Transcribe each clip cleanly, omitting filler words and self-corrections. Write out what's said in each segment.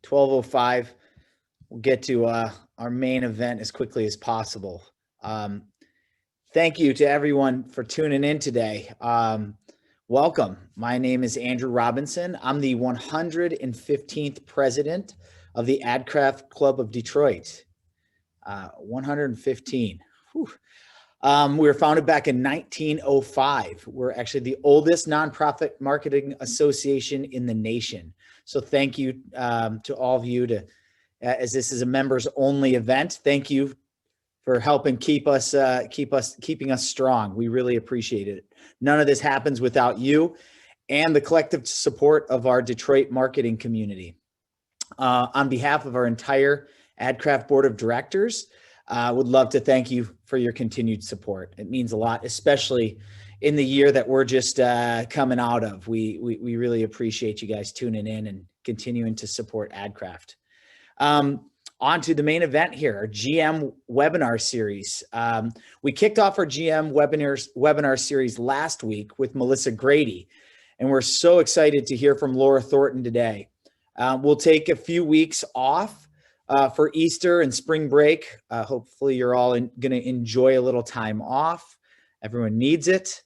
12:05. We'll get to our main event as quickly as possible. Thank you to everyone for tuning in today. Welcome. My name is Andrew Robinson. I'm the 115th president of the Adcraft Club of Detroit. 115. Whew. We were founded back in 1905. We're actually the oldest nonprofit marketing association in the nation. So thank you to all of you as this is a members only event. Thank you for helping keeping us strong. We really appreciate it. None of this happens without you and the collective support of our Detroit marketing community. On behalf of our entire Adcraft board of directors, would love to thank you for your continued support. It means a lot, especially in the year that we're just coming out of. We really appreciate you guys tuning in and continuing to support Adcraft. On to the main event here, our GM webinar series. We kicked off our GM webinar series last week with Melissa Grady, and we're so excited to hear from Laura Thornton today. We'll take a few weeks off for Easter and spring break. Hopefully you're all going to enjoy a little time off. Everyone needs it.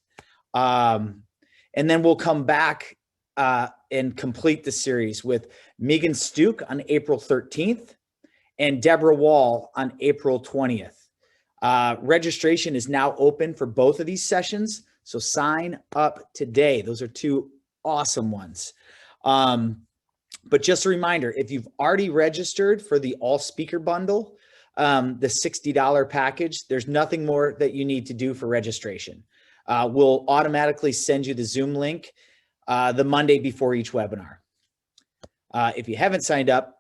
And then we'll come back and complete the series with Megan Stuke on April 13th. And Deborah Wall on April 20th. Registration is now open for both of these sessions, so sign up today. Those are two awesome ones. But just a reminder, if you've already registered for the all speaker bundle, the $60 package, there's nothing more that you need to do for registration. We'll automatically send you the Zoom link the Monday before each webinar. If you haven't signed up,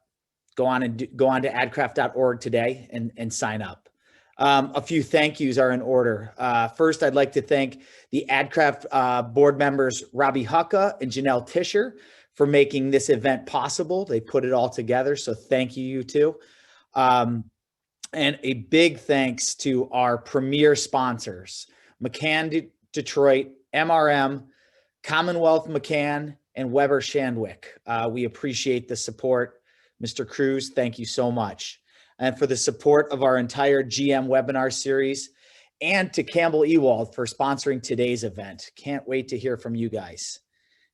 go on to adcraft.org today and sign up. A few thank yous are in order. First, I'd like to thank the Adcraft board members, Robbie Hucka and Janelle Tischer, for making this event possible. They put it all together, so thank you, you two. And a big thanks to our premier sponsors, McCann Detroit, MRM, Commonwealth McCann, and Weber Shandwick. We appreciate the support. Mr. Cruz, thank you so much. And for the support of our entire GM webinar series, and to Campbell Ewald for sponsoring today's event. Can't wait to hear from you guys.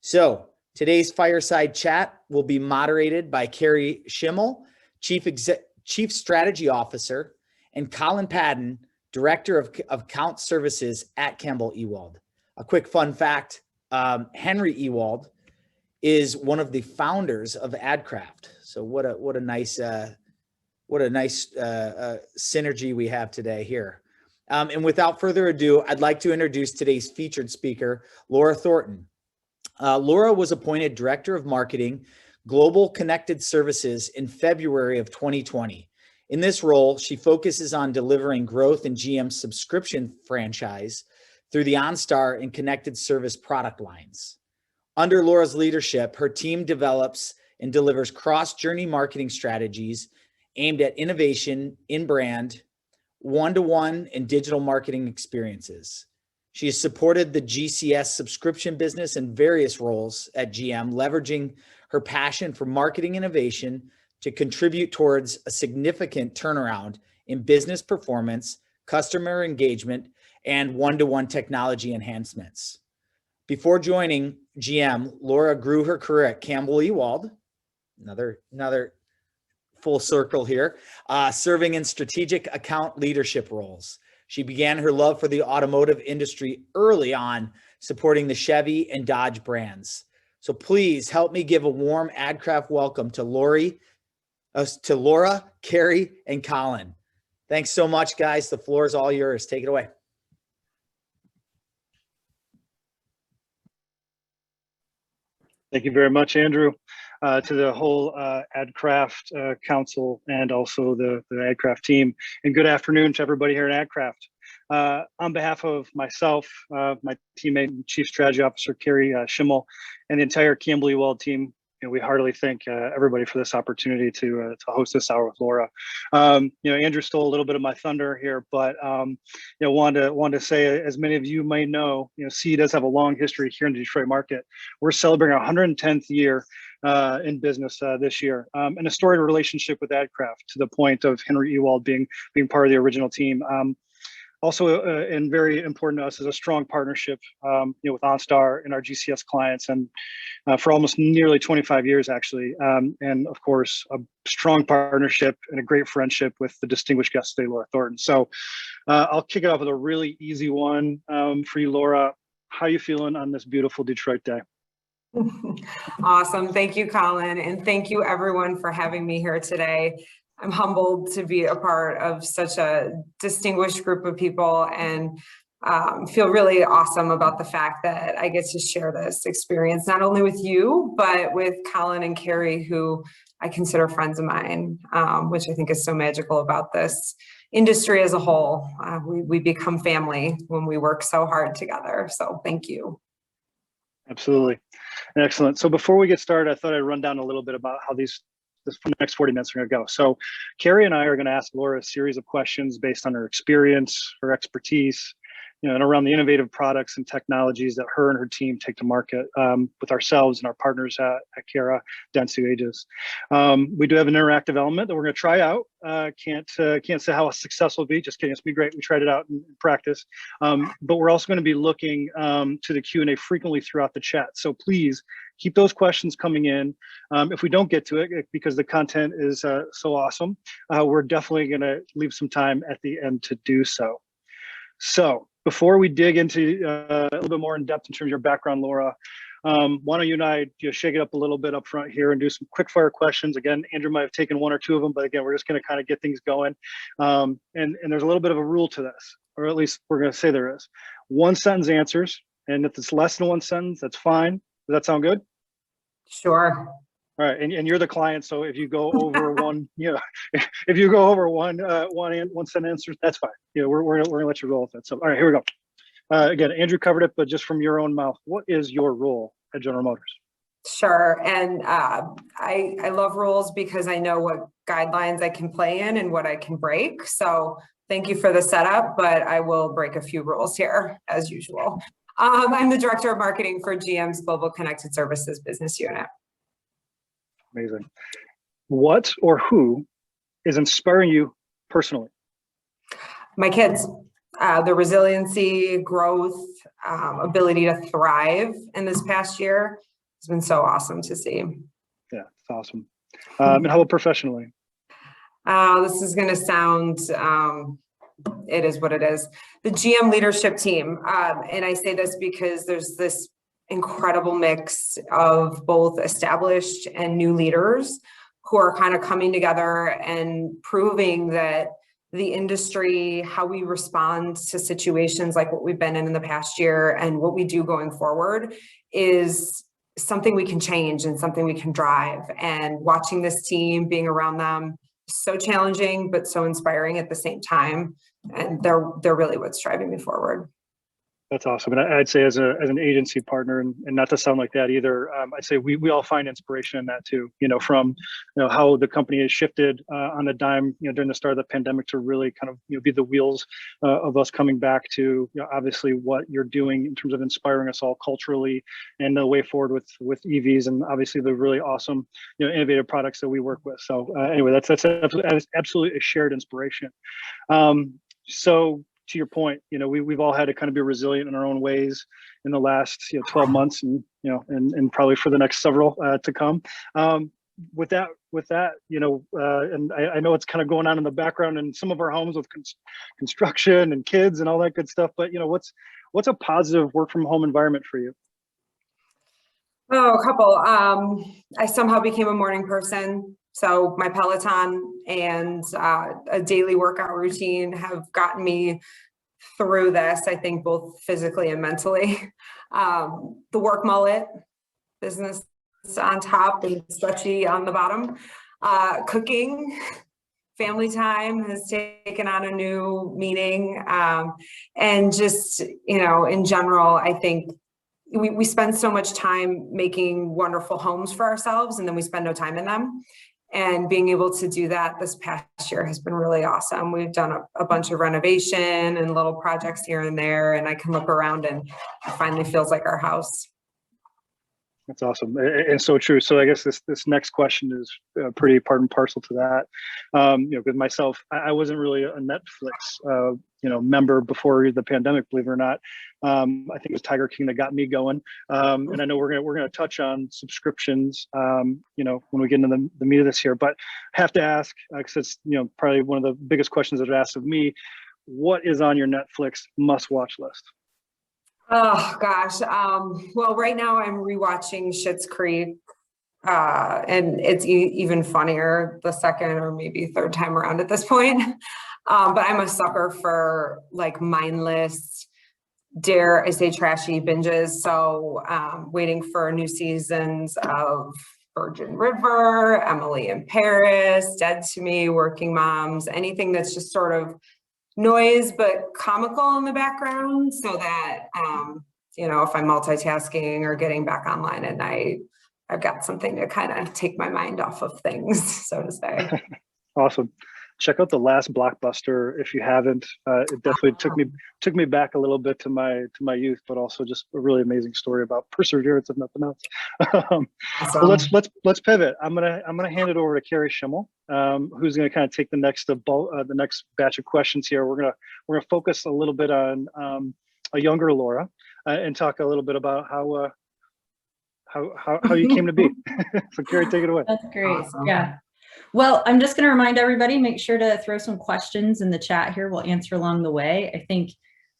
So today's fireside chat will be moderated by Kari Shimmel, Chief Strategy Officer, and Colin Padden, Director of Account Services at Campbell Ewald. A quick fun fact, Henry Ewald is one of the founders of Adcraft. So what a nice synergy we have today here. And without further ado, I'd like to introduce today's featured speaker, Laura Thornton. Laura was appointed Director of Marketing, Global Connected Services in February of 2020. In this role, she focuses on delivering growth in GM's subscription franchise through the OnStar and Connected Service product lines. Under Laura's leadership, her team develops and delivers cross-journey marketing strategies aimed at innovation in brand, one-to-one, and digital marketing experiences. She has supported the GCS subscription business in various roles at GM, leveraging her passion for marketing innovation to contribute towards a significant turnaround in business performance, customer engagement, and one-to-one technology enhancements. Before joining GM, Laura grew her career at Campbell Ewald, another full circle here, serving in strategic account leadership roles. She began her love for the automotive industry early on, supporting the Chevy and Dodge brands. So please help me give a warm Adcraft welcome to Laura, Kari, and Colin. Thanks so much, guys. The floor is all yours. Take it away. Thank you very much, Andrew. To the whole Adcraft Council and also the Adcraft team. And good afternoon to everybody here at Adcraft. On behalf of myself, my teammate and Chief Strategy Officer, Kari Shimmel, and the entire Campbell Ewald team, we heartily thank everybody for this opportunity to host this hour with Laura. Andrew stole a little bit of my thunder here, but wanted to say, as many of you may know, CE does have a long history here in the Detroit market. We're celebrating our 110th year in business this year, and a storied relationship with Adcraft to the point of Henry Ewald being part of the original team. Also, and very important to us, is a strong partnership, with OnStar and our GCS clients, and for almost nearly 25 years, actually. And of course, a strong partnership and a great friendship with the distinguished guest today, Laura Thornton. So I'll kick it off with a really easy one for you, Laura. How are you feeling on this beautiful Detroit day? Awesome. Thank you, Colin. And thank you everyone for having me here today. I'm humbled to be a part of such a distinguished group of people, and feel really awesome about the fact that I get to share this experience, not only with you, but with Colin and Kari, who I consider friends of mine, which I think is so magical about this industry as a whole. We become family when we work so hard together. So thank you. Absolutely. Excellent. So before we get started, I thought I'd run down a little bit about how this next 40 minutes are going to go. So Kari and I are going to ask Laura a series of questions based on her experience, her expertise, and around the innovative products and technologies that her and her team take to market with ourselves and our partners at Kara, Dentsu Aegis. We do have an interactive element that we're going to try out. Can't say how successful it'll be. Just kidding. It's been great. We tried it out in practice. But we're also going to be looking to the Q&A frequently throughout the chat. So please keep those questions coming in. If we don't get to it, because the content is so awesome, we're definitely going to leave some time at the end to do so. So before we dig into a little bit more in depth in terms of your background, Laura, why don't you and I shake it up a little bit up front here and do some quick fire questions. Again, Andrew might have taken one or two of them, but again, we're just going to kind of get things going. And there's a little bit of a rule to this, or at least we're going to say there is. One sentence answers, and if it's less than one sentence, that's fine. Does that sound good? Sure. All right, and you're the client, so if you go over one, if you go over one sentence answers, that's fine. We're gonna let you roll with it. So, all right, here we go. Again, Andrew covered it, but just from your own mouth, what is your role at General Motors? Sure, and I love rules because I know what guidelines I can play in and what I can break. So, thank you for the setup, but I will break a few rules here as usual. I'm the Director of Marketing for GM's Global Connected Services business unit. Amazing. What or who is inspiring you personally? My kids, the resiliency, growth, ability to thrive in this past year has been so awesome to see. Yeah, it's awesome. And how about professionally? This is going to sound, it is what it is. The GM leadership team. And I say this because there's this incredible mix of both established and new leaders who are kind of coming together and proving that the industry, how we respond to situations like what we've been in the past year and what we do going forward is something we can change and something we can drive. And watching this team, being around them, so challenging, but so inspiring at the same time. And they're really what's driving me forward. That's awesome. And I'd say as an agency partner, and not to sound like that either, I'd say we all find inspiration in that too, from how the company has shifted on a dime, during the start of the pandemic to really kind of, be the wheels of us coming back to, obviously what you're doing in terms of inspiring us all culturally and the way forward with EVs and obviously the really awesome, innovative products that we work with. So anyway, that's absolutely a shared inspiration. So to your point, we've all had to kind of be resilient in our own ways in the last 12 months and and probably for the next several to come. With that, and I know it's kind of going on in the background in some of our homes with construction and kids and all that good stuff. But what's a positive work from home environment for you? Oh, a couple. I somehow became a morning person. So my Peloton and a daily workout routine have gotten me through this, I think, both physically and mentally. The work mullet, business on top and stretchy on the bottom. Cooking, family time has taken on a new meaning. And just, in general, I think we spend so much time making wonderful homes for ourselves, and then we spend no time in them. And being able to do that this past year has been really awesome. We've done a bunch of renovation and little projects here and there, and I can look around and it finally feels like our house. That's awesome, and so true. So I guess this next question is pretty part and parcel to that. With myself, I wasn't really a Netflix member before the pandemic, believe it or not. I think it was Tiger King that got me going. And I know we're gonna touch on subscriptions, when we get into the meat of this here. But I have to ask, because it's probably one of the biggest questions that are asked of me. What is on your Netflix must-watch list? Oh gosh. Well, right now I'm rewatching Schitt's Creek, and it's even funnier the second or maybe third time around at this point. But I'm a sucker for like mindless, dare I say, trashy binges. So waiting for new seasons of Virgin River, Emily in Paris, Dead to Me, Working Moms, anything that's just sort of noise but comical in the background, so that if I'm multitasking or getting back online at night, I've got something to kind of take my mind off of things, so to say. Awesome. Check out The Last Blockbuster if you haven't. It definitely took me back a little bit to my youth, but also just a really amazing story about perseverance, if nothing else. Awesome. Well, let's pivot. I'm gonna hand it over to Kari Shimmel, who's gonna kind of take the next batch of questions here. We're gonna focus a little bit on a younger Laura and talk a little bit about how you came to be. So Kari, take it away. That's great. Awesome. Yeah. Well, I'm just going to remind everybody, make sure to throw some questions in the chat here. We'll answer along the way. I think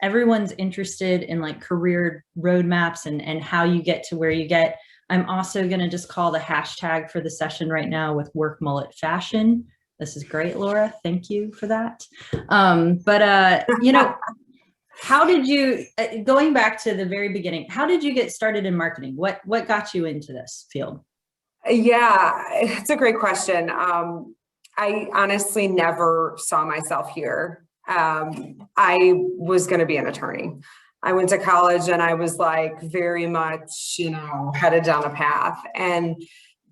everyone's interested in like career roadmaps and how you get to where you get. I'm also going to just call the hashtag for the session right now with work mullet fashion. This is great, Laura. Thank you for that. How did you, going back to the very beginning, how did you get started in marketing? What got you into this field? Yeah, it's a great question. I honestly never saw myself here. I was going to be an attorney. I went to college and I was like very much, headed down a path. And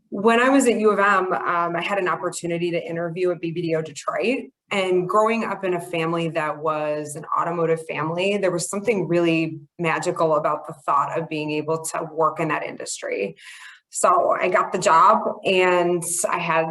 when I was at U of M, I had an opportunity to interview at BBDO Detroit. And growing up in a family that was an automotive family, there was something really magical about the thought of being able to work in that industry. So I got the job and I had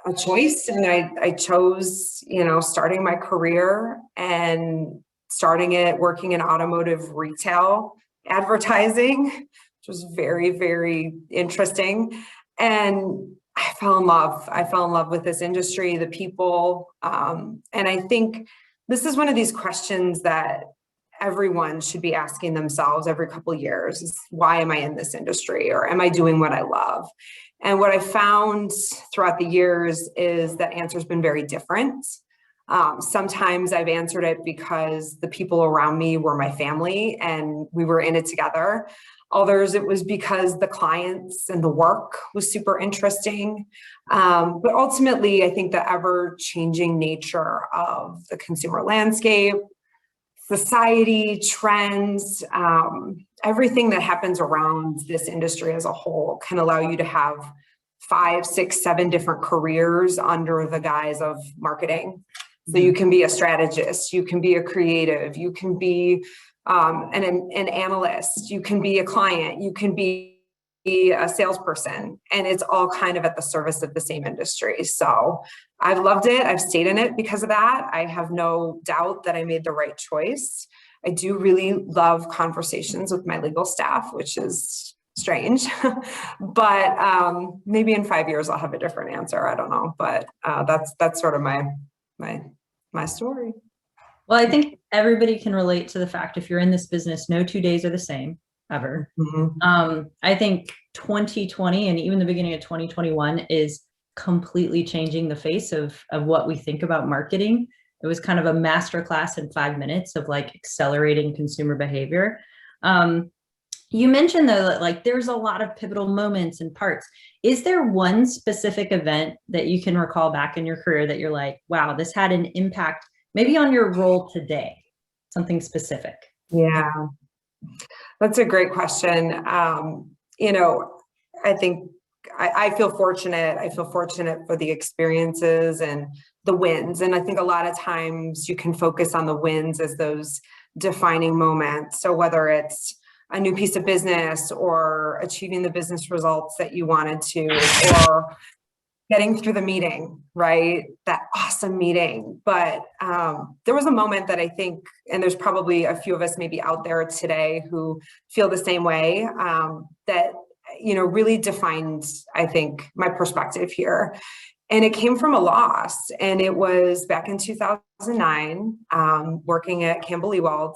a choice, and I chose, starting my career and starting it working in automotive retail advertising, which was very, very interesting. And I fell in love. I fell in love with this industry, the people. And I think this is one of these questions that everyone should be asking themselves every couple of years is, why am I in this industry, or am I doing what I love? And what I found throughout the years is that answer's been very different. Sometimes I've answered it because the people around me were my family and we were in it together. Others, it was because the clients and the work was super interesting. But ultimately, I think the ever-changing nature of the consumer landscape, society, trends, everything that happens around this industry as a whole can allow you to have 5, 6, 7 different careers under the guise of marketing. So you can be a strategist, you can be a creative, you can be an analyst, you can be a client, you can be a salesperson, and it's all kind of at the service of the same industry. So I've loved it. I've stayed in it because of that. I have no doubt that I made the right choice. I do really love conversations with my legal staff, which is strange, but maybe in 5 years I'll have a different answer. I don't know, but that's sort of my story. Well, I think everybody can relate to the fact, if you're in this business, no 2 days are the same ever. Mm-hmm. I think 2020 and even the beginning of 2021 is completely changing the face of what we think about marketing. It was kind of a masterclass in 5 minutes of like accelerating consumer behavior. You mentioned though that like there's a lot of pivotal moments and parts. Is there one specific event that you can recall back in your career that you're like, wow, this had an impact maybe on your role today, something specific? Yeah, that's a great question. I think I feel fortunate. I feel fortunate for the experiences and the wins. And I think a lot of times you can focus on the wins as those defining moments. So whether it's a new piece of business or achieving the business results that you wanted to, or getting through the meeting, right? That awesome meeting. But there was a moment that I think, and there's probably a few of us maybe out there today who feel the same way, that, really defined, I think, my perspective here. And it came from a loss. And it was back in 2009, working at Campbell Ewald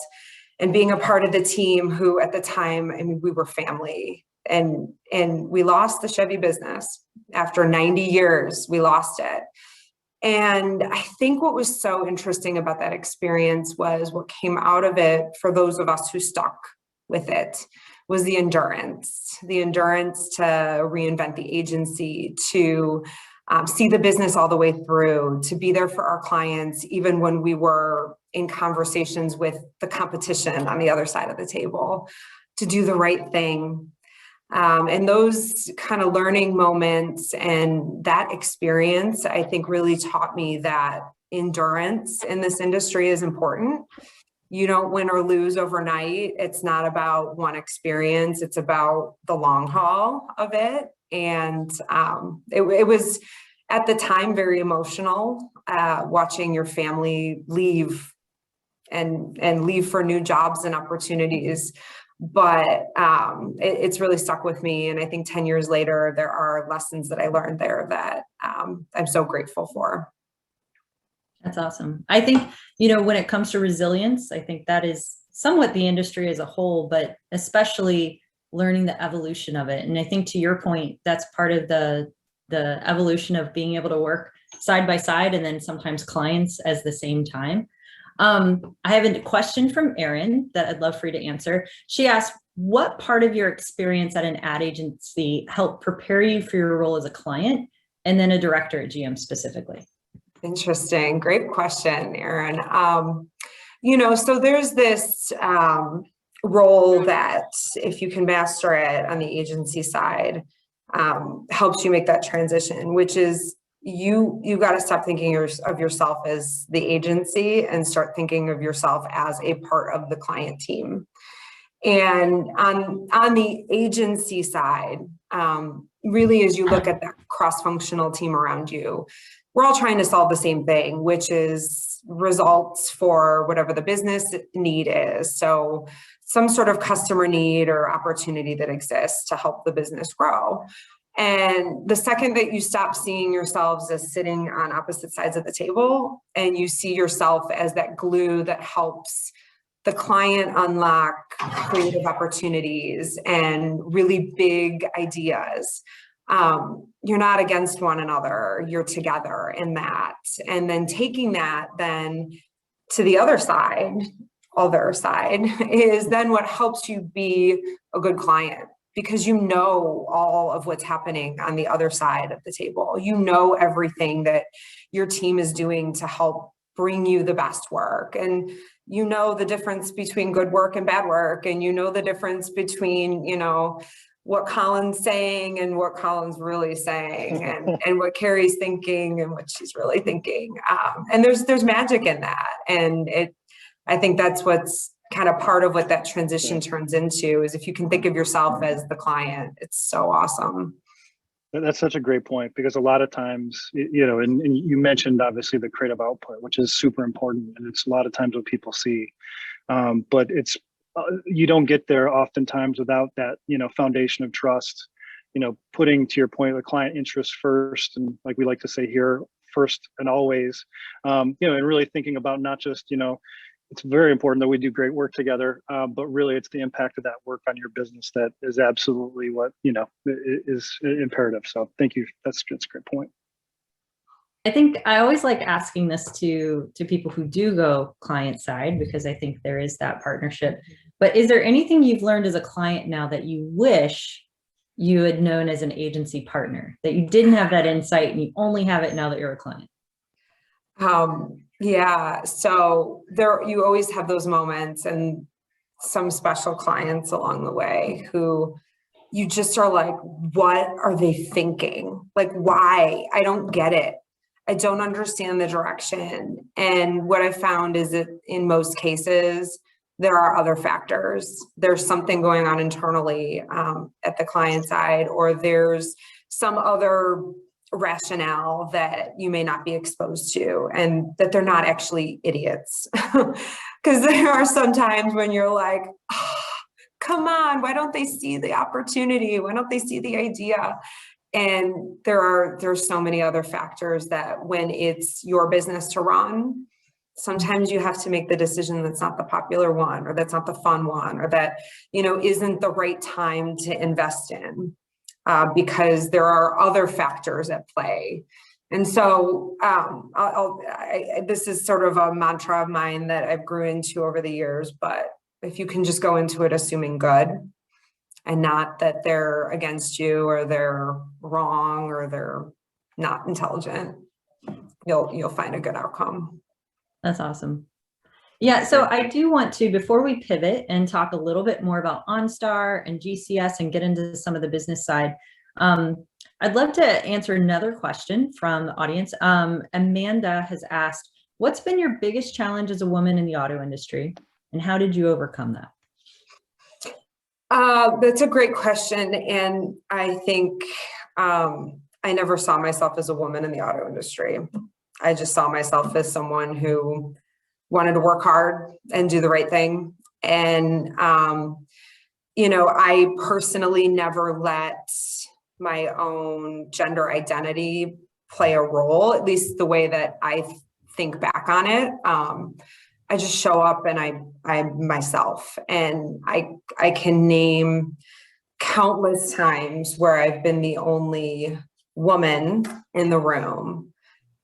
and being a part of the team who at the time, we were family. And we lost the Chevy business. After 90 years, we lost it. And I think what was so interesting about that experience was what came out of it for those of us who stuck with it was the endurance to reinvent the agency, to see the business all the way through, to be there for our clients, even when we were in conversations with the competition on the other side of the table, to do the right thing. And those kind of learning moments and that experience, I think, really taught me that endurance in this industry is important. You don't win or lose overnight. It's not about one experience. It's about the long haul of it. And it was, at the time, very emotional, watching your family leave and leave for new jobs and opportunities. But it's really stuck with me. And I think 10 years later, there are lessons that I learned there that I'm so grateful for. That's awesome. I think, when it comes to resilience, I think that is somewhat the industry as a whole, but especially learning the evolution of it. And I think, to your point, that's part of the evolution of being able to work side by side and then sometimes clients at the same time. I have a question from Erin that I'd love for you to answer. She asked, what part of your experience at an ad agency helped prepare you for your role as a client and then a director at GM specifically? Interesting. Great question, Erin. So there's this role that, if you can master it on the agency side, helps you make that transition, which is you got to stop thinking of yourself as the agency and start thinking of yourself as a part of the client team. And on the agency side, really, as you look at that cross-functional team around you, we're all trying to solve the same thing, which is results for whatever the business need is. So some sort of customer need or opportunity that exists to help the business grow. And the second that you stop seeing yourselves as sitting on opposite sides of the table and you see yourself as that glue that helps the client unlock creative opportunities and really big ideas, you're not against one another, you're together in that. And then taking that then to the other side is then what helps you be a good client, because you know all of what's happening on the other side of the table. You know everything that your team is doing to help bring you the best work. And you know the difference between good work and bad work. And you know the difference between, what Colin's saying and what Colin's really saying, and what Kari's thinking and what she's really thinking. And there's magic in that. And I think that's what's kind of part of what that transition turns into, is if you can think of yourself as the client, it's so awesome. That's such a great point, because a lot of times, and you mentioned obviously the creative output, which is super important. And it's a lot of times what people see, but it's, you don't get there oftentimes without that, foundation of trust, putting, to your point, the client interest first. And like we like to say here, first and always, and really thinking about not just, it's very important that we do great work together, but really it's the impact of that work on your business that is absolutely what, is imperative. So thank you. That's a great point. I think I always like asking this to people who do go client side, because I think there is that partnership. But is there anything you've learned as a client now that you wish you had known as an agency partner, that you didn't have that insight and you only have it now that you're a client? Yeah, so you always have those moments, and some special clients along the way who you just are like, what are they thinking? Like, why? I don't get it. I don't understand the direction. And what I found is that in most cases, there are other factors. There's something going on internally at the client side, or there's some other rationale that you may not be exposed to, and that they're not actually idiots. Because there are some times when you're like, oh, come on, why don't they see the opportunity? Why don't they see the idea? And there's so many other factors that when it's your business to run, sometimes you have to make the decision that's not the popular one, or that's not the fun one, or that, you know, isn't the right time to invest in, because there are other factors at play. And so this is sort of a mantra of mine that I've grew into over the years, but if you can just go into it assuming good and not that they're against you or they're wrong or they're not intelligent, you'll find a good outcome. That's awesome. Yeah, so I do want to, before we pivot and talk a little bit more about OnStar and GCS and get into some of the business side, I'd love to answer another question from the audience. Amanda has asked, what's been your biggest challenge as a woman in the auto industry, and how did you overcome that? That's a great question. And I think I never saw myself as a woman in the auto industry. I just saw myself as someone who wanted to work hard and do the right thing. And, you know, I personally never let my own gender identity play a role, at least the way that I think back on it. I just show up and I'm myself, and I can name countless times where I've been the only woman in the room.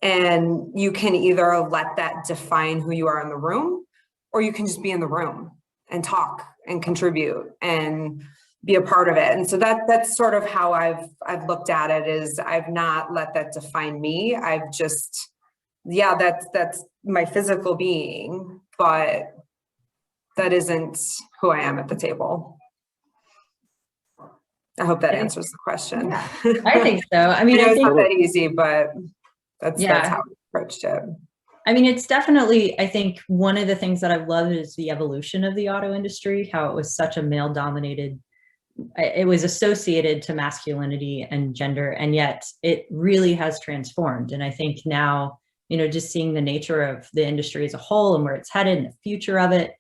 And you can either let that define who you are in the room, or you can just be in the room and talk and contribute and be a part of it. And so that's sort of how I've looked at it, is I've not let that define me. I've just, yeah, that's my physical being, but that isn't who I am at the table. I hope that answers the question. Yeah, I think so. I mean, it's not that easy, but that's how I approached it. I mean, it's definitely, I think one of the things that I've loved is the evolution of the auto industry, how it was such a male dominated, it was associated to masculinity and gender, and yet it really has transformed. And I think now, you know, just seeing the nature of the industry as a whole and where it's headed and the future of it,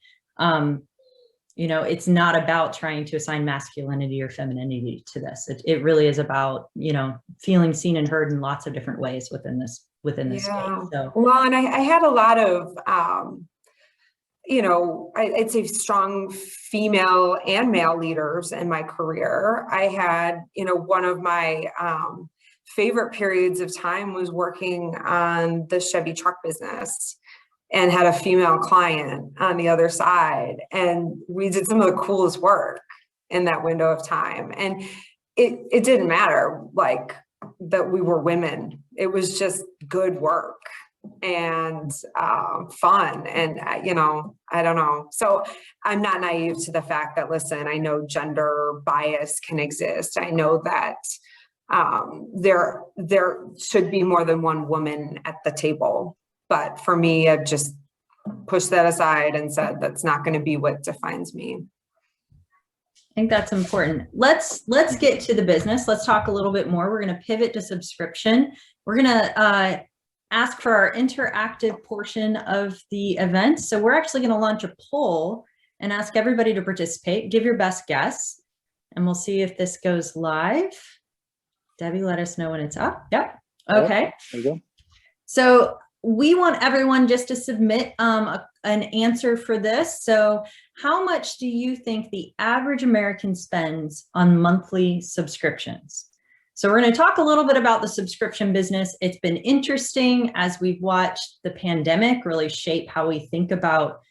you know, it's not about trying to assign masculinity or femininity to this. It really is about, you know, feeling seen and heard in lots of different ways within this space. So. Well, and I had a lot of, you know, I'd say strong female and male leaders in my career. I had, you know, one of my favorite periods of time was working on the Chevy truck business, and had a female client on the other side. And we did some of the coolest work in that window of time. And it didn't matter like that we were women. It was just good work and fun. And, you know, I don't know. So I'm not naive to the fact that, listen, I know gender bias can exist. I know that there should be more than one woman at the table. But for me, I've just pushed that aside and said, that's not going to be what defines me. I think that's important. Let's get to the business. Let's talk a little bit more. We're going to pivot to subscription. We're going to ask for our interactive portion of the event. So we're actually going to launch a poll and ask everybody to participate. Give your best guess, and we'll see if this goes live. Debbie, let us know when it's up. Yep. Okay. There you go. So we want everyone just to submit an answer for this. So how much do you think the average American spends on monthly subscriptions? So we're going to talk a little bit about the subscription business. It's been interesting as we've watched the pandemic really shape how we think about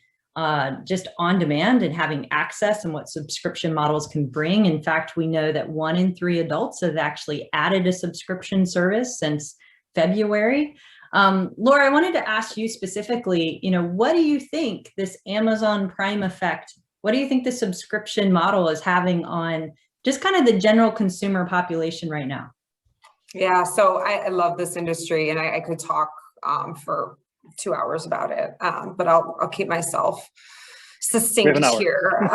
just on demand and having access and what subscription models can bring. In fact, we know that 1 in 3 adults have actually added a subscription service since February. Laura, I wanted to ask you specifically, you know, what do you think this Amazon Prime effect, what do you think the subscription model is having on just kind of the general consumer population right now? Yeah, so I love this industry, and I could talk for 2 hours about it, but I'll keep myself succinct hour. here.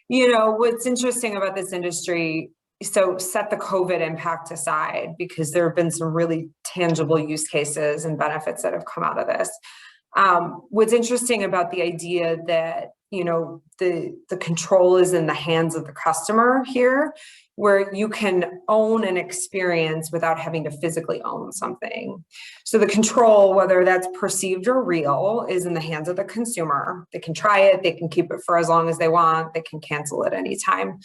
You know, what's interesting about this industry, so set the COVID impact aside, because there have been some really tangible use cases and benefits that have come out of this. What's interesting about the idea that, you know, the control is in the hands of the customer here, where you can own an experience without having to physically own something. So the control, whether that's perceived or real, is in the hands of the consumer. They can try it, they can keep it for as long as they want, they can cancel it anytime.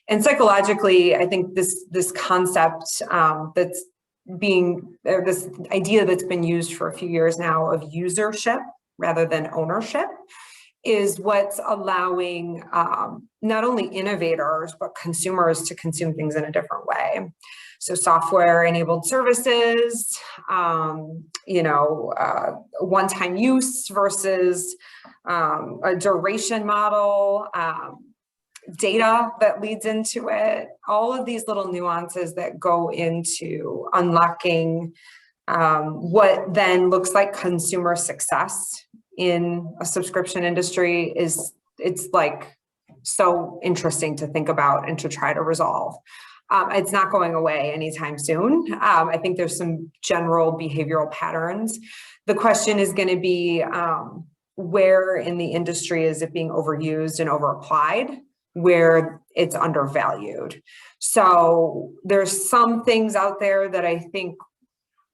And psychologically, I think this concept that's being, or this idea that's been used for a few years now of usership rather than ownership, is what's allowing not only innovators, but consumers to consume things in a different way. So software-enabled services, you know, one-time use versus a duration model, data that leads into it, all of these little nuances that go into unlocking what then looks like consumer success in a subscription industry it's like so interesting to think about and to try to resolve. It's not going away anytime soon. I think there's some general behavioral patterns. The question is going to be where in the industry is it being overused and overapplied, where it's undervalued. So there's some things out there that I think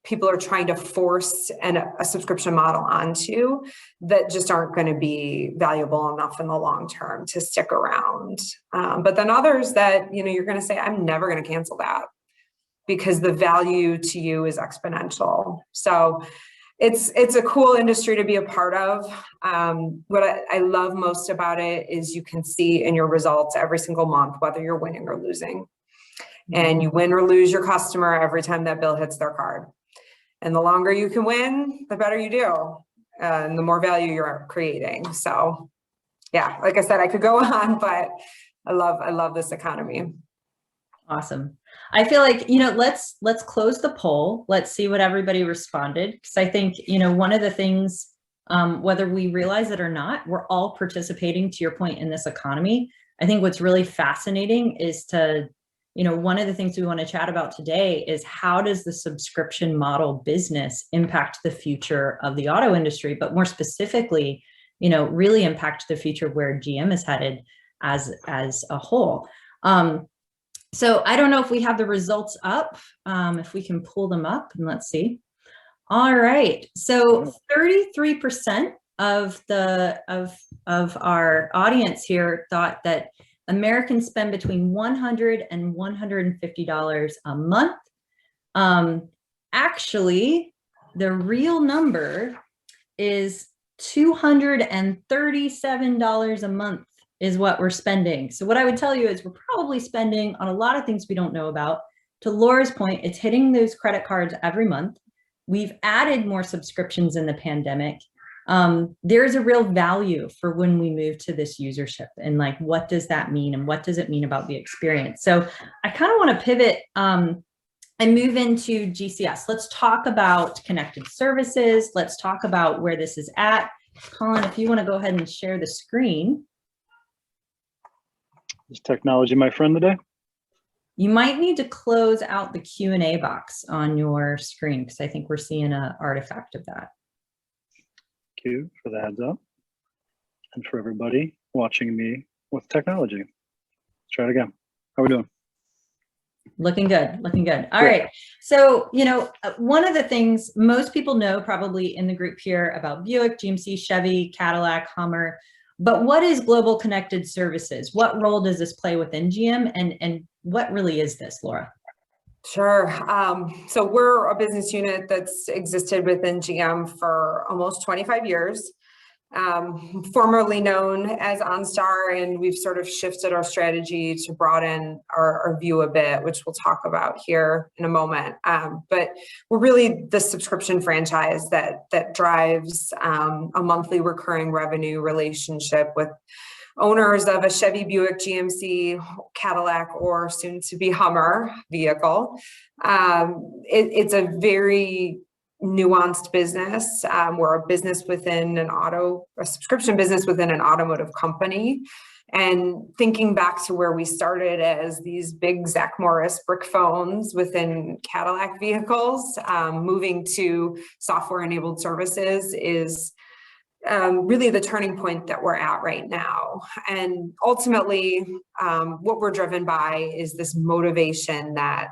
people are trying to force a subscription model onto that just aren't going to be valuable enough in the long term to stick around. But then others that, you know, you're going to say, I'm never going to cancel that because the value to you is exponential. So it's a cool industry to be a part of. What I love most about it is you can see in your results every single month, whether you're winning or losing. And you win or lose your customer every time that bill hits their card. And the longer you can win, the better you do, and the more value you're creating. So yeah, like I said, I could go on, but I love this economy. Awesome. I feel like, you know, let's close the poll. Let's see what everybody responded. Because I think, you know, one of the things, whether we realize it or not, we're all participating, to your point, in this economy. I think what's really fascinating is to, you know, one of the things we want to chat about today is how does the subscription model business impact the future of the auto industry, but more specifically, you know, really impact the future of where GM is headed as a whole. So I don't know if we have the results up, if we can pull them up, and let's see. All right, so 33% of our audience here thought that Americans spend between $100 and $150 a month. Actually, the real number is $237 a month is what we're spending. So what I would tell you is we're probably spending on a lot of things we don't know about. To Laura's point, it's hitting those credit cards every month. We've added more subscriptions in the pandemic. There's a real value for when we move to this usership, and like, what does that mean? And what does it mean about the experience? So I kind of want to pivot and move into GCS. Let's talk about connected services. Let's talk about where this is at. Colin, if you want to go ahead and share the screen. Is technology my friend today? You might need to close out the Q&A box on your screen, because I think we're seeing an artifact of that. Thank you for the heads up, and for everybody watching me with technology. Let's try it again. How are we doing? Looking good, looking good. All right. So, you know, one of the things most people know probably in the group here about Buick, GMC, Chevy, Cadillac, Hummer, but what is Global Connected Services? What role does this play within GM, and what really is this, Laura? Sure. So we're a business unit that's existed within GM for almost 25 years, formerly known as OnStar, and we've sort of shifted our strategy to broaden our view a bit, which we'll talk about here in a moment. But we're really the subscription franchise that drives a monthly recurring revenue relationship with owners of a Chevy, Buick, GMC, Cadillac, or soon to be Hummer vehicle. It's a very nuanced business. We're a business within a subscription business within an automotive company. And thinking back to where we started as these big Zach Morris brick phones within Cadillac vehicles, moving to software-enabled services is really the turning point that we're at right now. And ultimately, what we're driven by is this motivation that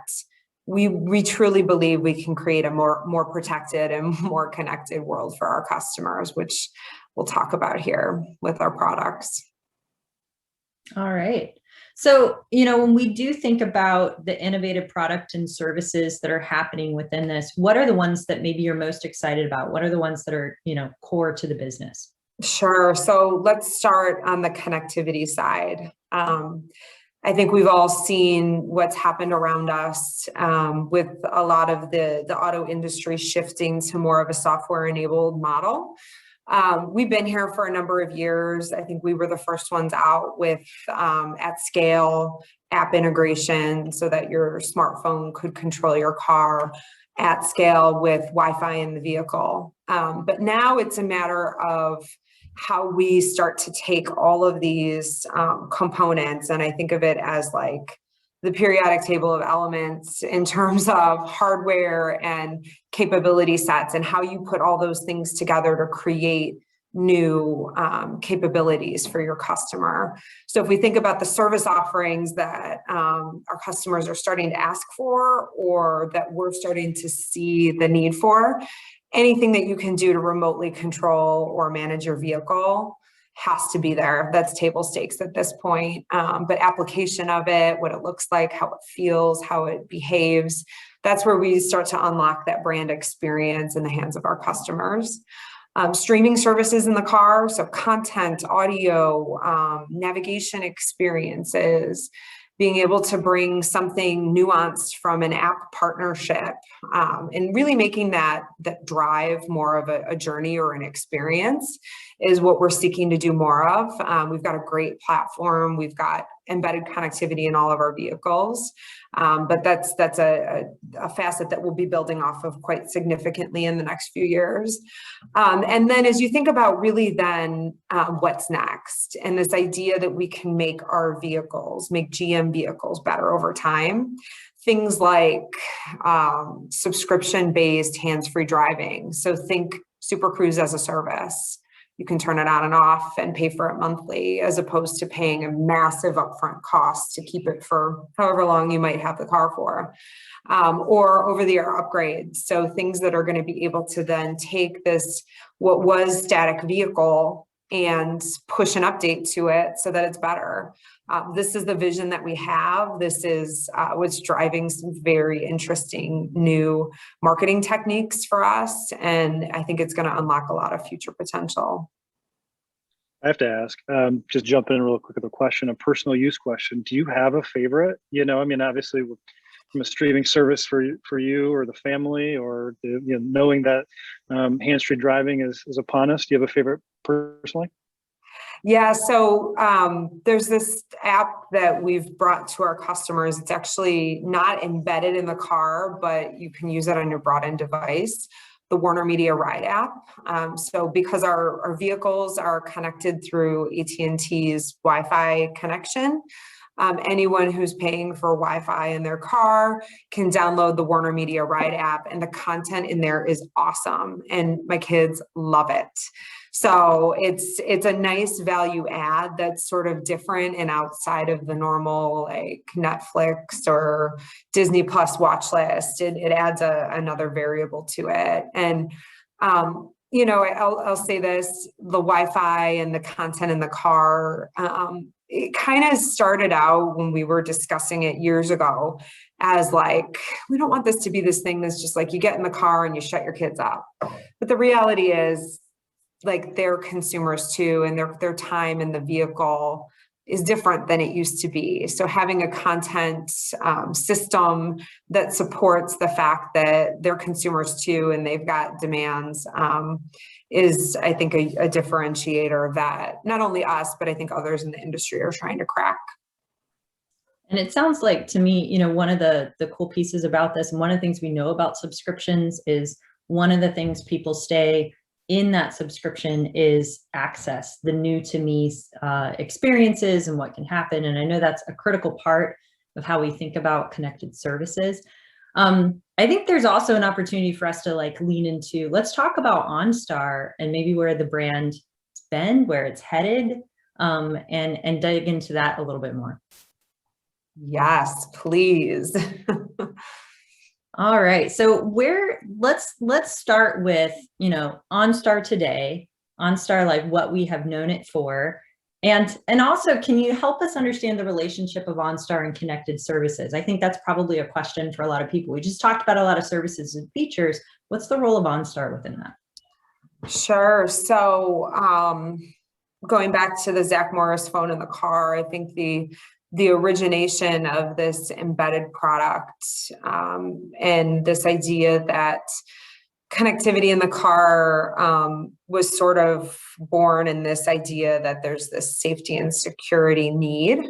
we truly believe we can create a more protected and more connected world for our customers, which we'll talk about here with our products. All right. So, when we do think about the innovative product and services that are happening within this, what are the ones that maybe you're most excited about? What are the ones that are, core to the business? Sure. So let's start on the connectivity side. I think we've all seen what's happened around us with a lot of the auto industry shifting to more of a software-enabled model. We've been here for a number of years. I think we were the first ones out with at scale app integration so that your smartphone could control your car at scale with Wi-Fi in the vehicle. But now it's a matter of how we start to take all of these components, and I think of it as like the periodic table of elements in terms of hardware and capability sets and how you put all those things together to create new capabilities for your customer. So if we think about the service offerings that our customers are starting to ask for, or that we're starting to see the need for, anything that you can do to remotely control or manage your vehicle has to be there. That's table stakes at this point. But application of it, what it looks like, how it feels, how it behaves, that's where we start to unlock that brand experience in the hands of our customers. Streaming services in the car, so content, audio, navigation experiences, being able to bring something nuanced from an app partnership, and really making that drive more of a journey or an experience is what we're seeking to do more of. We've got a great platform. We've got embedded connectivity in all of our vehicles. But that's a facet that we'll be building off of quite significantly in the next few years. And then as you think about really then what's next, and this idea that we can make our vehicles, make GM vehicles better over time, things like subscription-based hands-free driving. So think Super Cruise as a service. You can turn it on and off and pay for it monthly, as opposed to paying a massive upfront cost to keep it for however long you might have the car for, or over-the-air upgrades. So things that are going to be able to then take this, what was static vehicle, and push an update to it so that it's better. This is the vision that we have. This is what's driving some very interesting new marketing techniques for us. And I think it's going to unlock a lot of future potential. I have to ask, just jump in real quick with a question, a personal use question. Do you have a favorite? Obviously from a streaming service for you or the family, or knowing that hands-free driving is upon us, do you have a favorite personally? Yeah, so there's this app that we've brought to our customers. It's actually not embedded in the car, but you can use it on your brought-in device, the Warner Media Ride app. So because our vehicles are connected through AT&T's Wi-Fi connection, anyone who's paying for Wi-Fi in their car can download the Warner Media Ride app, and the content in there is awesome, and my kids love it. So it's a nice value add that's sort of different and outside of the normal like Netflix or Disney Plus watch list. It adds another variable to it. And I'll say this: the Wi-Fi and the content in the car, it kind of started out when we were discussing it years ago as like, we don't want this to be this thing that's just like you get in the car and you shut your kids up. But the reality is, like, they're consumers too, and their time in the vehicle is different than it used to be. So having a content system that supports the fact that they're consumers too, and they've got demands, is, I think, a differentiator that not only us, but I think others in the industry are trying to crack. And it sounds like to me, one of the cool pieces about this, and one of the things we know about subscriptions is one of the things people stay in that subscription is access, the new to me experiences and what can happen. And I know that's a critical part of how we think about connected services. I think there's also an opportunity for us to like lean into, let's talk about OnStar and maybe where the brand's been, where it's headed, and dig into that a little bit more. Yes, please. All right. So let's start with, you know, OnStar today, OnStar, like what we have known it for. And also, can you help us understand the relationship of OnStar and Connected Services? I think that's probably a question for a lot of people. We just talked about a lot of services and features. What's the role of OnStar within that? Sure. So going back to the Zach Morris phone in the car, I think the origination of this embedded product and this idea that connectivity in the car was sort of born in this idea that there's this safety and security need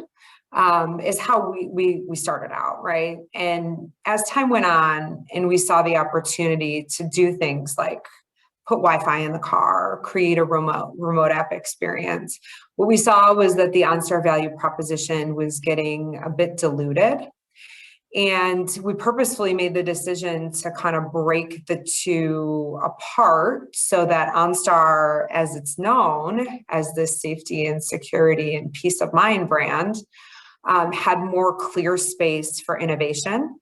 is how we started out, right? And as time went on and we saw the opportunity to do things like put Wi-Fi in the car, create a remote app experience, what we saw was that the OnStar value proposition was getting a bit diluted. And we purposefully made the decision to kind of break the two apart so that OnStar, as it's known as this safety and security and peace of mind brand, had more clear space for innovation.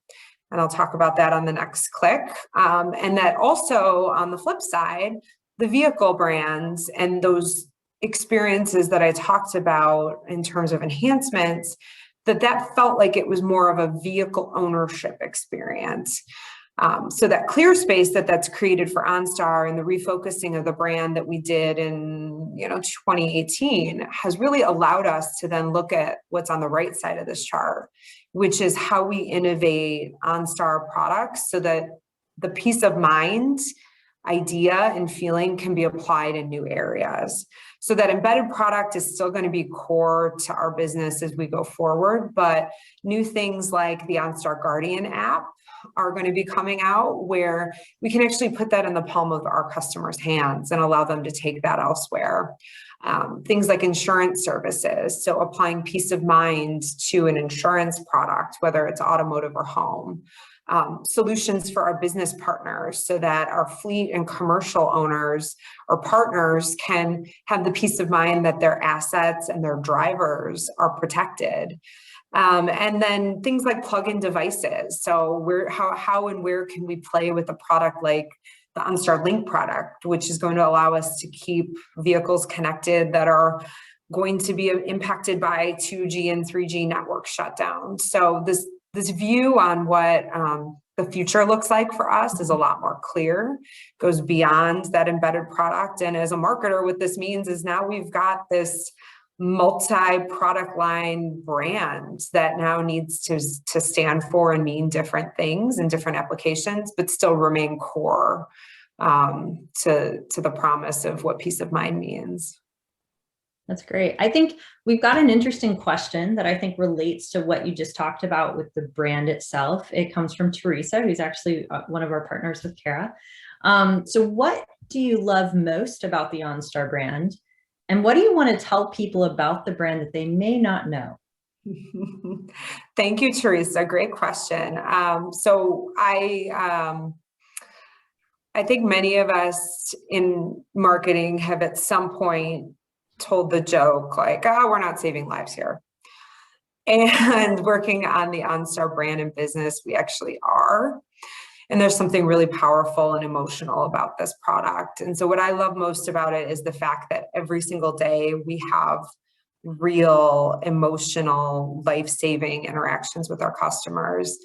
And I'll talk about that on the next click. And that also on the flip side, the vehicle brands and those experiences that I talked about in terms of enhancements, that felt like it was more of a vehicle ownership experience. So that clear space that's created for OnStar and the refocusing of the brand that we did in 2018 has really allowed us to then look at what's on the right side of this chart, which is how we innovate OnStar products so that the peace of mind idea and feeling can be applied in new areas. So that embedded product is still going to be core to our business as we go forward, but new things like the OnStar Guardian app are going to be coming out where we can actually put that in the palm of our customers' hands and allow them to take that elsewhere. Things like insurance services, so applying peace of mind to an insurance product, whether it's automotive or home. Solutions for our business partners so that our fleet and commercial owners or partners can have the peace of mind that their assets and their drivers are protected. And then things like plug-in devices. So how and where can we play with a product like the OnStar Link product, which is going to allow us to keep vehicles connected that are going to be impacted by 2G and 3G network shutdown. So this view on what the future looks like for us is a lot more clear, goes beyond that embedded product. And as a marketer, what this means is now we've got this multi-product line brand that now needs to stand for and mean different things in different applications, but still remain core to the promise of what peace of mind means. That's great. I think we've got an interesting question that I think relates to what you just talked about with the brand itself. It comes from Teresa, who's actually one of our partners with Kara. So what do you love most about the OnStar brand? And what do you want to tell people about the brand that they may not know? Thank you, Teresa. Great question. So I think many of us in marketing have at some point told the joke like, oh, we're not saving lives here. And working on the OnStar brand and business, we actually are. And there's something really powerful and emotional about this product. And so what I love most about it is the fact that every single day we have real emotional, life-saving interactions with our customers.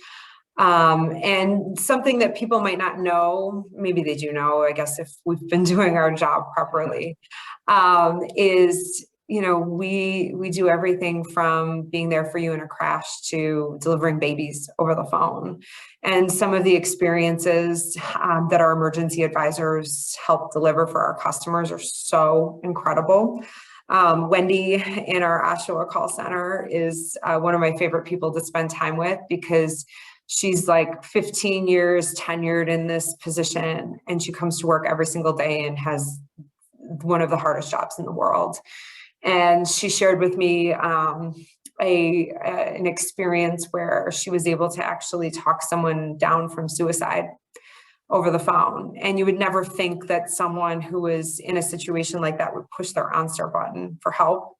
And something that people might not know, maybe they do know, I guess if we've been doing our job properly, is we do everything from being there for you in a crash to delivering babies over the phone. And some of the experiences that our emergency advisors help deliver for our customers are so incredible. Wendy in our Oshawa call center is one of my favorite people to spend time with because she's like 15 years tenured in this position, and she comes to work every single day and has one of the hardest jobs in the world. And she shared with me an experience where she was able to actually talk someone down from suicide over the phone. And you would never think that someone who was in a situation like that would push their OnStar button for help.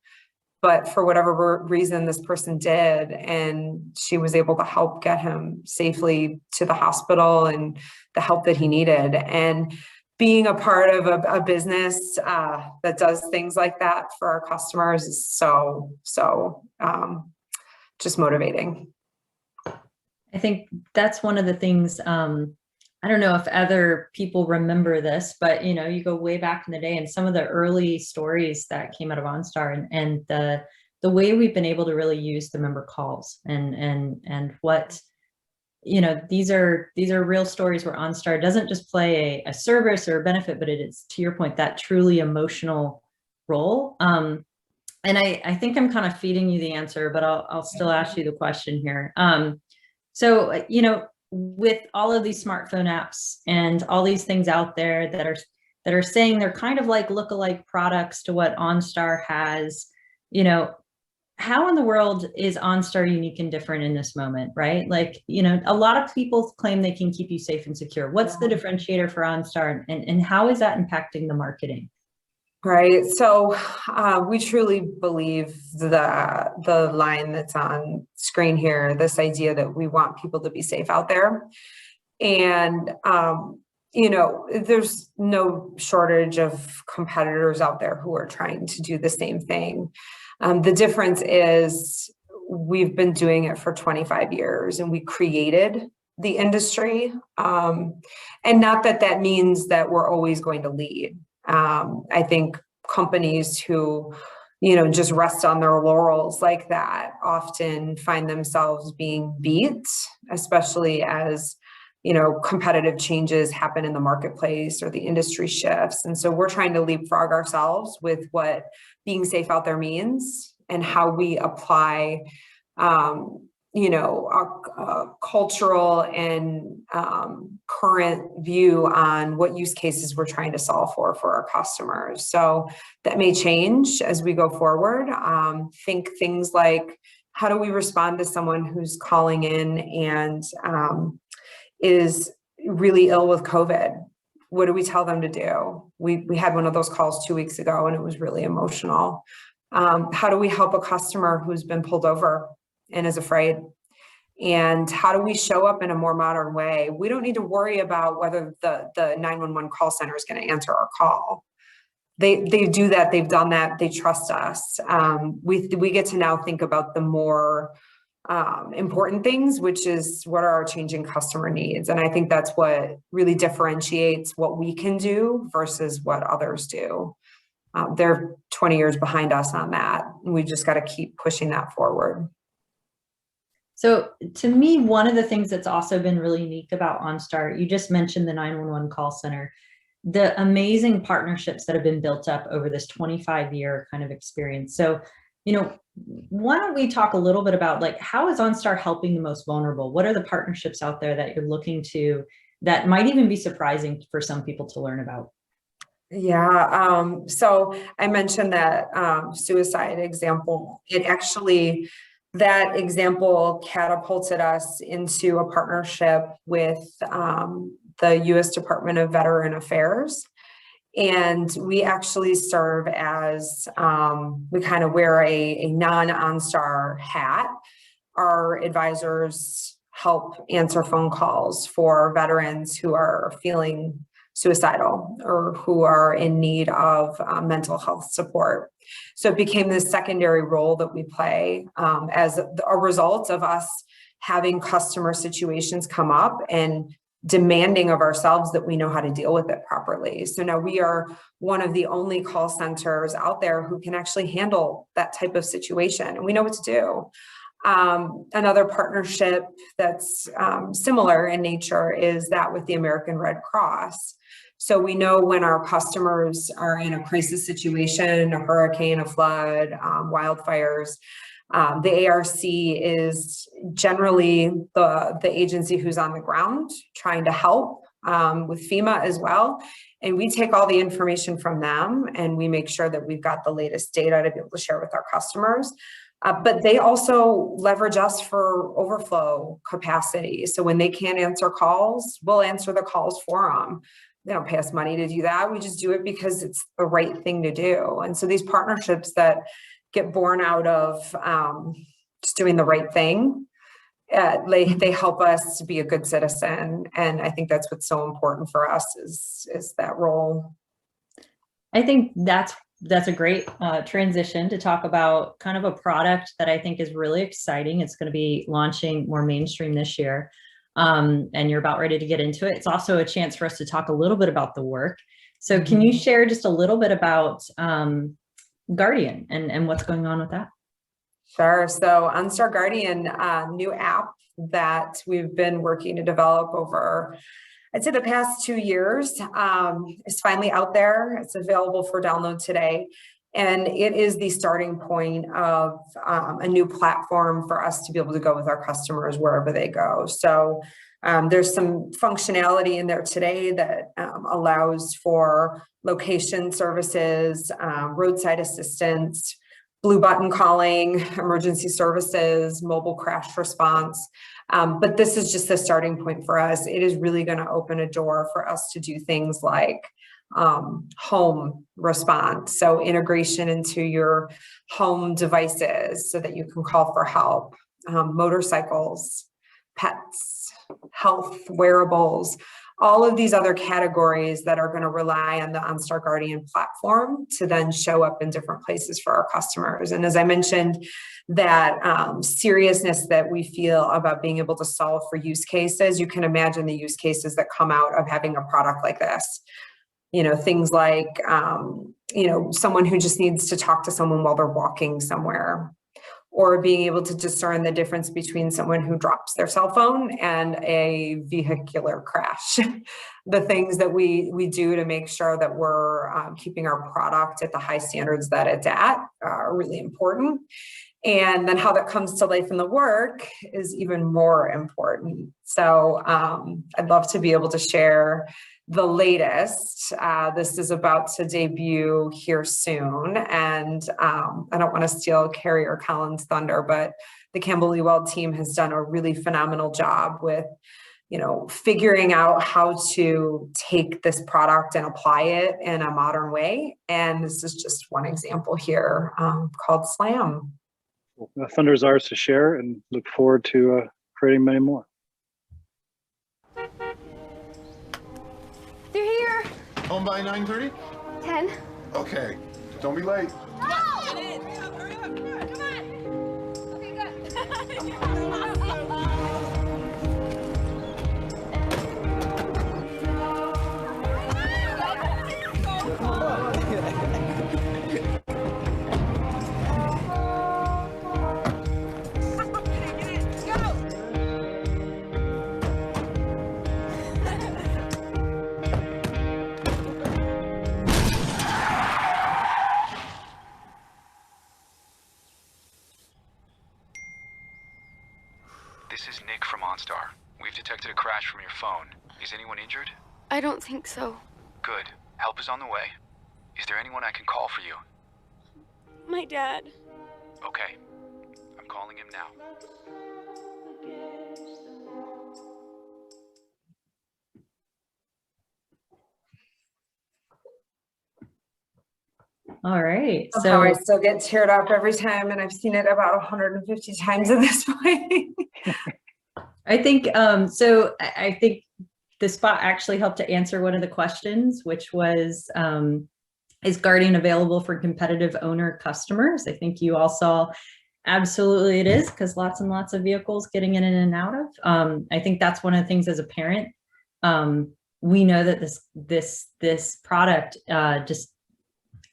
But for whatever reason, this person did, and she was able to help get him safely to the hospital and the help that he needed. And being a part of a business that does things like that for our customers is so just motivating. I think that's one of the things, I don't know if other people remember this, but you go way back in the day, and some of the early stories that came out of OnStar and the way we've been able to really use the member calls and what, these are real stories where OnStar doesn't just play a service or a benefit, but it is, to your point, that truly emotional role. And I think I'm kind of feeding you the answer, but I'll still ask you the question here. So, with all of these smartphone apps and all these things out there that are saying they're kind of like lookalike products to what OnStar has, how in the world is OnStar unique and different in this moment, right? Like, a lot of people claim they can keep you safe and secure. What's the differentiator for OnStar, and how is that impacting the marketing? Right. So we truly believe the line that's on screen here, this idea that we want people to be safe out there. And, there's no shortage of competitors out there who are trying to do the same thing. The difference is we've been doing it for 25 years and we created the industry. And not that means that we're always going to lead. I think companies who, just rest on their laurels like that often find themselves being beat, especially as, competitive changes happen in the marketplace or the industry shifts. And so we're trying to leapfrog ourselves with what being safe out there means and how we apply, our cultural and current view on what use cases we're trying to solve for our customers. So that may change as we go forward. Think things like, how do we respond to someone who's calling in and is really ill with COVID? What do we tell them to do? We had one of those calls 2 weeks ago and it was really emotional. How do we help a customer who's been pulled over and is afraid? And how do we show up in a more modern way? We don't need to worry about whether the 911 call center is going to answer our call. They do that. They've done that. They trust us. We get to now think about the more important things, which is what are our changing customer needs. And I think that's what really differentiates what we can do versus what others do. They're 20 years behind us on that. And we just got to keep pushing that forward. So to me, one of the things that's also been really unique about OnStar, you just mentioned the 911 call center, the amazing partnerships that have been built up over this 25-year kind of experience. So, why don't we talk a little bit about how is OnStar helping the most vulnerable? What are the partnerships out there that you're looking to that might even be surprising for some people to learn about? Yeah. So I mentioned that suicide example. That example catapulted us into a partnership with the U.S. Department of Veteran Affairs. And we actually serve as, we kind of wear a non-OnStar hat. Our advisors help answer phone calls for veterans who are feeling suicidal or who are in need of mental health support. So it became this secondary role that we play as a result of us having customer situations come up and demanding of ourselves that we know how to deal with it properly. So now we are one of the only call centers out there who can actually handle that type of situation, and we know what to do. Another partnership that's similar in nature is that with the American Red Cross. So we know when our customers are in a crisis situation, a hurricane, a flood, wildfires, The ARC is generally the agency who's on the ground trying to help with FEMA as well. And we take all the information from them and we make sure that we've got the latest data to be able to share with our customers. But they also leverage us for overflow capacity. So when they can't answer calls, we'll answer the calls for them. They don't pay us money to do that. We just do it because it's the right thing to do. And so these partnerships that get born out of just doing the right thing, they help us to be a good citizen. And I think that's what's so important for us is that role. I think that's a great transition to talk about kind of a product that I think is really exciting. It's going to be launching more mainstream this year. And you're about ready to get into it. It's also a chance for us to talk a little bit about the work. So can you share just a little bit about Guardian and what's going on with that? Sure. So OnStar Guardian, new app that we've been working to develop over, I'd say the past 2 years, is finally out there. It's available for download today. And it is the starting point of a new platform for us to be able to go with our customers wherever they go. So there's some functionality in there today that allows for location services, roadside assistance, blue button calling, emergency services, mobile crash response. But this is just the starting point for us. It is really going to open a door for us to do things like home response. So integration into your home devices so that you can call for help, motorcycles, pets, health, wearables, all of these other categories that are going to rely on the OnStar Guardian platform to then show up in different places for our customers. And as I mentioned, that seriousness that we feel about being able to solve for use cases, you can imagine the use cases that come out of having a product like this. You know, things like, someone who just needs to talk to someone while they're walking somewhere, or being able to discern the difference between someone who drops their cell phone and a vehicular crash. The things that we do to make sure that we're keeping our product at the high standards that it's at are really important. And then how that comes to life in the work is even more important. So I'd love to be able to share the latest. This is about to debut here soon. And I don't want to steal Kari or Colin's thunder, but the Campbell Ewald team has done a really phenomenal job with, figuring out how to take this product and apply it in a modern way. And this is just one example here called Slam. Well, the thunder is ours to share and look forward to creating many more. They're here. Home by 9:30? 10. Okay, don't be late. No! Hurry up, come on. Okay, good. This is Nick from OnStar. We've detected a crash from your phone. Is anyone injured? I don't think so. Good. Help is on the way. Is there anyone I can call for you? My dad. Okay. I'm calling him now. All right. So I still get teared up every time, and I've seen it about 150 times at this point. I think I think the spot actually helped to answer one of the questions, which was, is Guardian available for competitive owner customers? I think you all saw absolutely it is, because lots and lots of vehicles getting in and out of. I think that's one of the things as a parent. We know that this product just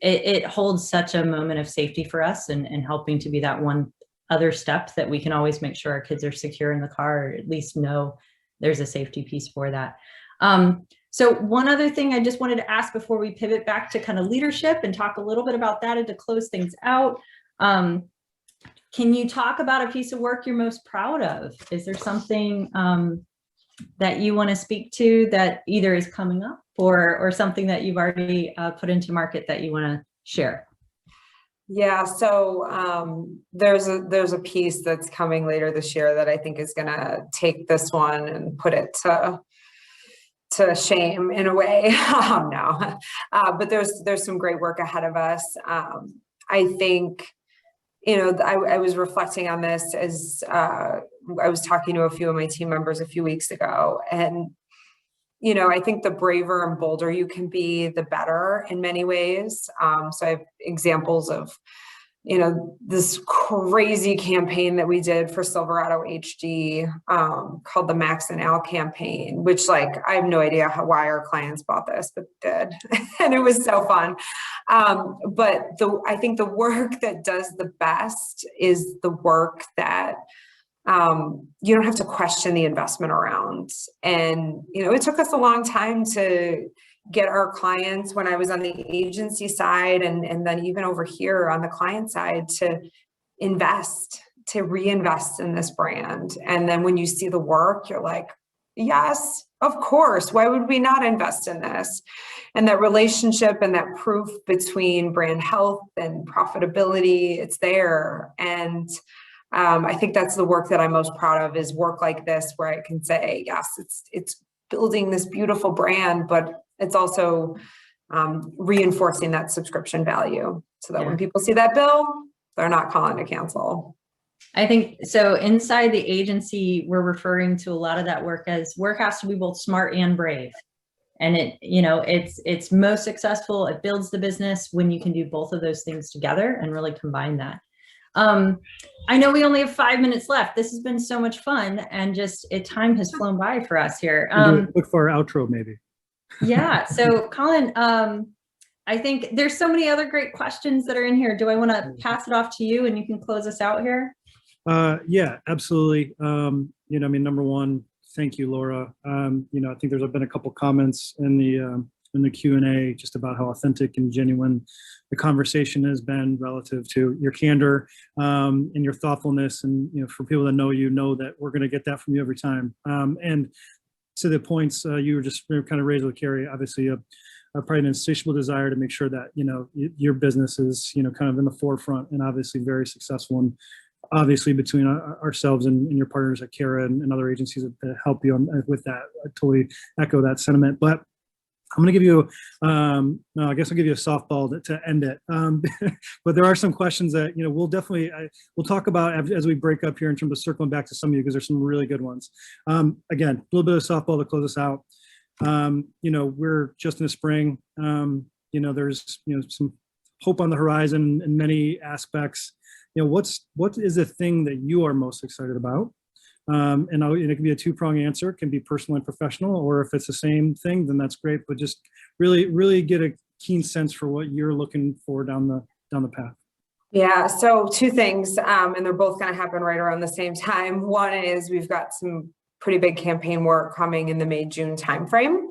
it holds such a moment of safety for us and helping to be that one other step that we can always make sure our kids are secure in the car, or at least know there's a safety piece for that. So one other thing I just wanted to ask before we pivot back to kind of leadership and talk a little bit about that and to close things out. Can you talk about a piece of work you're most proud of? Is there something that you want to speak to that either is coming up or something that you've already put into market that you want to share? Yeah, so there's a piece that's coming later this year that I think is going to take this one and put it to shame in a way. No, but there's some great work ahead of us. I think, I was reflecting on this as I was talking to a few of my team members a few weeks ago, and I think the braver and bolder you can be, the better in many ways. So I have examples of, this crazy campaign that we did for Silverado HD called the Max and Al campaign, which I have no idea why our clients bought this, but did. And it was so fun. But I think the work that does the best is the work that you don't have to question the investment around. And, it took us a long time to get our clients, when I was on the agency side and then even over here on the client side, to reinvest in this brand. And then when you see the work, you're like, yes, of course. Why would we not invest in this? And that relationship and that proof between brand health and profitability, it's there. And I think that's the work that I'm most proud of, is work like this, where I can say, yes, it's building this beautiful brand, but it's also reinforcing that subscription value so that when people see that bill, they're not calling to cancel. I think so. Inside the agency, we're referring to a lot of that work as work has to be both smart and brave. And it's most successful. It builds the business when you can do both of those things together and really combine that. I know we only have 5 minutes left. This has been so much fun, and time has flown by for us here. Look for our outro, maybe. Yeah. So Colin, I think there's so many other great questions that are in here. Do I want to pass it off to you and you can close us out here? Yeah, absolutely. Number one, thank you, Laura. I think there's been a couple comments in the Q&A just about how authentic and genuine the conversation has been relative to your candor and your thoughtfulness. And, for people that know that we're going to get that from you every time. And to the points you were just kind of raised with Kari, obviously probably an insatiable desire to make sure that, your business is, kind of in the forefront and obviously very successful. And obviously between ourselves and your partners at Kara and other agencies that help you with that, I totally echo that sentiment. But I'm going to give you, I guess I'll give you a softball to end it. But there are some questions that, we'll talk about as we break up here in terms of circling back to some of you, because there's some really good ones. Again, a little bit of softball to close us out. We're just in the spring. There's, some hope on the horizon in many aspects. What is the thing that you are most excited about? And it can be a two-pronged answer. It can be personal and professional, or if it's the same thing, then that's great. But just really get a keen sense for what you're looking for down the path. Yeah, so two things, and they're both going to happen right around the same time. One is we've got some pretty big campaign work coming in the May-June timeframe.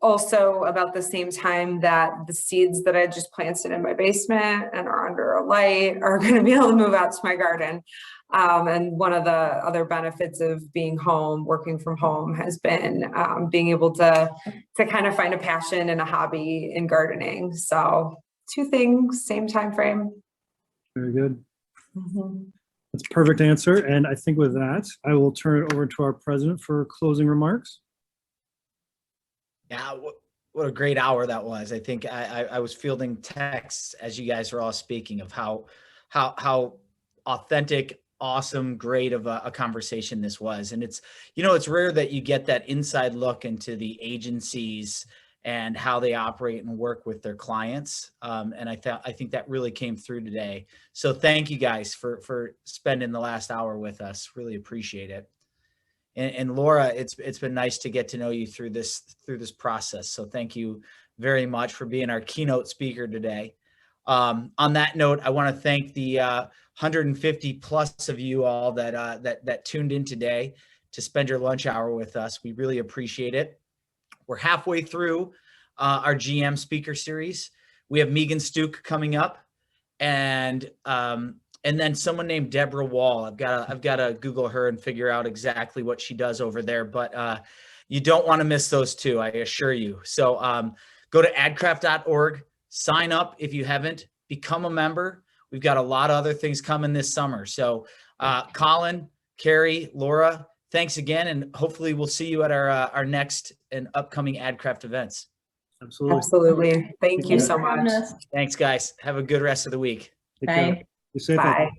Also about the same time that the seeds that I just planted in my basement and are under a light are going to be able to move out to my garden. And one of the other benefits of being home, working from home, has been being able to kind of find a passion and a hobby in gardening. So two things, same time frame. Very good. Mm-hmm. That's a perfect answer. And I think with that, I will turn it over to our president for closing remarks. Yeah, what a great hour that was. I think I was fielding texts as you guys were all speaking of how authentic, awesome, great of a conversation this was. And it's rare that you get that inside look into the agencies and how they operate and work with their clients. And I think that really came through today. So thank you guys for spending the last hour with us. Really appreciate it. And Laura, it's been nice to get to know you through this process. So thank you very much for being our keynote speaker today. On that note, I want to thank the 150 plus of you all that tuned in today to spend your lunch hour with us. We really appreciate it. We're halfway through our GM speaker series. We have Megan Stuke coming up, and and then someone named Deborah Wall. I've got to Google her and figure out exactly what she does over there, but you don't want to miss those two, I assure you. So go to adcraft.org, sign up if you haven't, become a member. We've got a lot of other things coming this summer. So Colin, Kari, Laura, thanks again, and hopefully we'll see you at our next and upcoming Adcraft events. Absolutely. Absolutely. Thank you Thanks so for having much. us. Thanks, guys. Have a good rest of the week. Take care. Bye. Be safe out there. Bye.